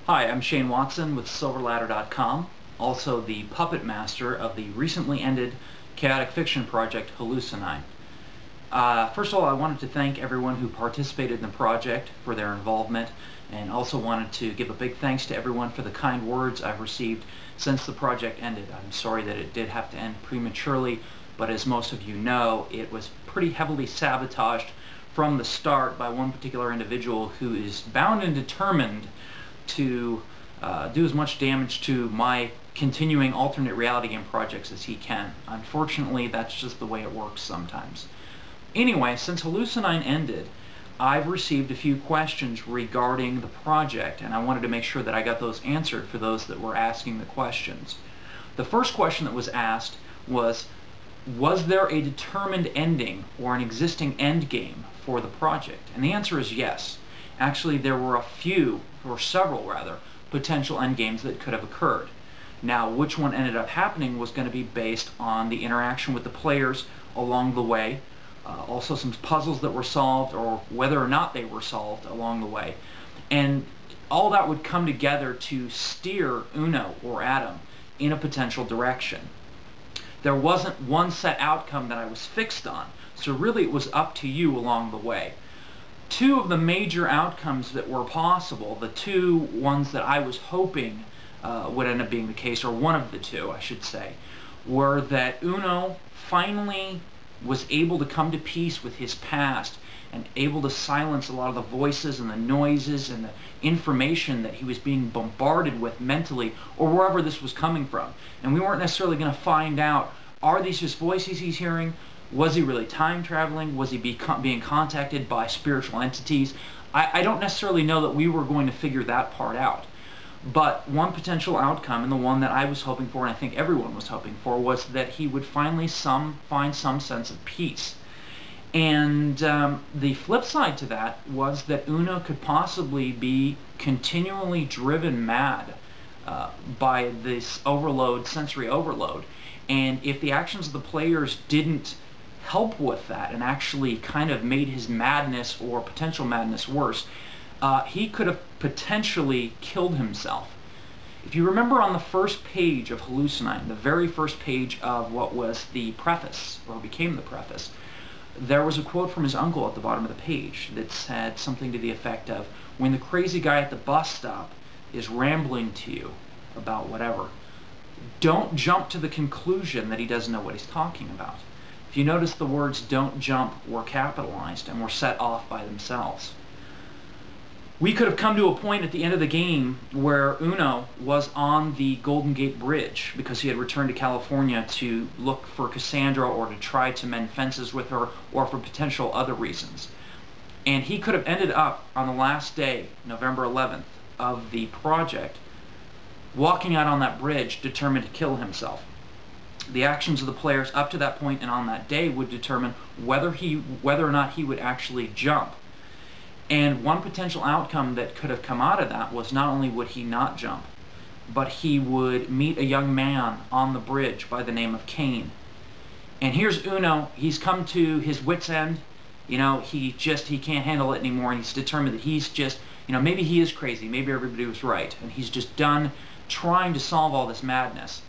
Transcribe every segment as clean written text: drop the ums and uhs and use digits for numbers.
Hi, I'm Shane Watson with SilverLadder.com, also the puppet master of the recently ended chaotic fiction project Hallucinine. First of all, I wanted to thank everyone who participated in the project for their involvement, and also wanted to give a big thanks to everyone for the kind words I've received since the project ended. I'm sorry that it did have to end prematurely, but as most of you know, it was pretty heavily sabotaged from the start by one particular individual who is bound and determined to do as much damage to my continuing alternate reality game projects as he can. Unfortunately, that's just the way it works sometimes. Anyway, since Hallucinine ended, I've received a few questions regarding the project, and I wanted to make sure that I got those answered for those that were asking the questions. The first question that was asked was there a determined ending or an existing end game for the project? And the answer is yes. Actually, there were several rather, potential endgames that could have occurred. Now, which one ended up happening was going to be based on the interaction with the players along the way, also some puzzles that were solved, or whether or not they were solved along the way. And all that would come together to steer Uno, or Adam, in a potential direction. There wasn't one set outcome that I was fixed on, so really it was up to you along the way. Two of the major outcomes that were possible, the two ones that I was hoping would end up being the case, or one of the two, I should say, were that Uno finally was able to come to peace with his past and able to silence a lot of the voices and the noises and the information that he was being bombarded with mentally, or wherever this was coming from. And we weren't necessarily going to find out, are these just voices he's hearing? Was he really time traveling? Was he being contacted by spiritual entities? I don't necessarily know that we were going to figure that part out. But one potential outcome, and the one that I was hoping for, and I think everyone was hoping for, was that he would finally find some sense of peace. And the flip side to that was that Uno could possibly be continually driven mad by this overload, sensory overload. And if the actions of the players didn't help with that and actually kind of made his madness or potential madness worse, he could have potentially killed himself. If you remember on the first page of Hallucinine, the very first page of what was the preface, or became the preface, there was a quote from his uncle at the bottom of the page that said something to the effect of, when the crazy guy at the bus stop is rambling to you about whatever, don't jump to the conclusion that he doesn't know what he's talking about. If you notice, the words "don't jump" were capitalized and were set off by themselves. We could have come to a point at the end of the game where Uno was on the Golden Gate Bridge because he had returned to California to look for Cassandra, or to try to mend fences with her, or for potential other reasons. And he could have ended up on the last day, November 11th, of the project, walking out on that bridge determined to kill himself. The actions of the players up to that point and on that day would determine whether or not he would actually jump. And one potential outcome that could have come out of that was not only would he not jump, but he would meet a young man on the bridge by the name of Cain. And here's Uno. He's come to his wit's end. You know, he can't handle it anymore, and he's determined that he's just, maybe he is crazy, maybe everybody was right, and he's just done trying to solve all this madness.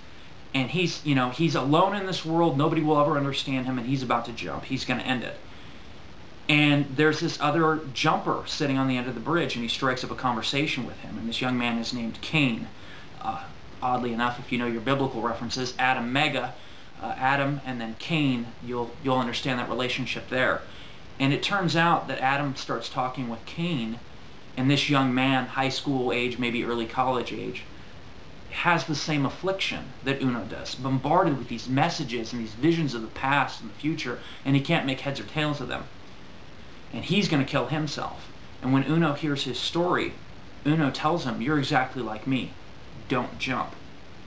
And he's alone in this world, nobody will ever understand him, and he's about to jump. He's going to end it. And there's this other jumper sitting on the end of the bridge, and he strikes up a conversation with him, and this young man is named Cain. Oddly enough, if you know your biblical references, Adam and then Cain, you'll understand that relationship there. And it turns out that Adam starts talking with Cain, and this young man, high school age, maybe early college age, has the same affliction that Uno does, bombarded with these messages and these visions of the past and the future, and he can't make heads or tails of them. And he's going to kill himself. And when Uno hears his story, Uno tells him, "You're exactly like me. Don't jump."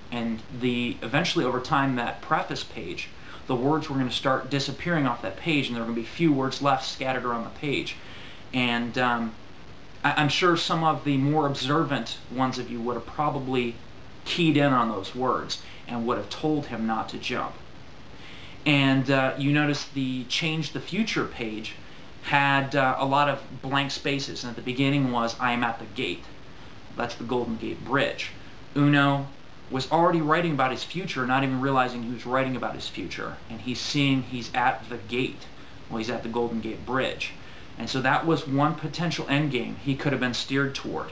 And eventually over time, that preface page, the words were going to start disappearing off that page, and there were going to be few words left scattered around the page. And I'm sure some of the more observant ones of you would have probably keyed in on those words and would have told him not to jump. And you notice the Change the Future page had a lot of blank spaces, and at the beginning was "I am at the gate." That's the Golden Gate Bridge. Uno was already writing about his future, not even realizing he was writing about his future. And he's at the gate. Well, he's at the Golden Gate Bridge. And so that was one potential endgame he could have been steered toward.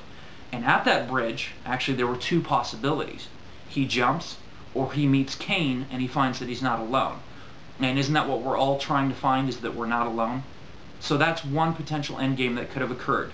And at that bridge, actually, there were two possibilities. He jumps, or he meets Cain, and he finds that he's not alone. And isn't that what we're all trying to find, is that we're not alone? So that's one potential endgame that could have occurred.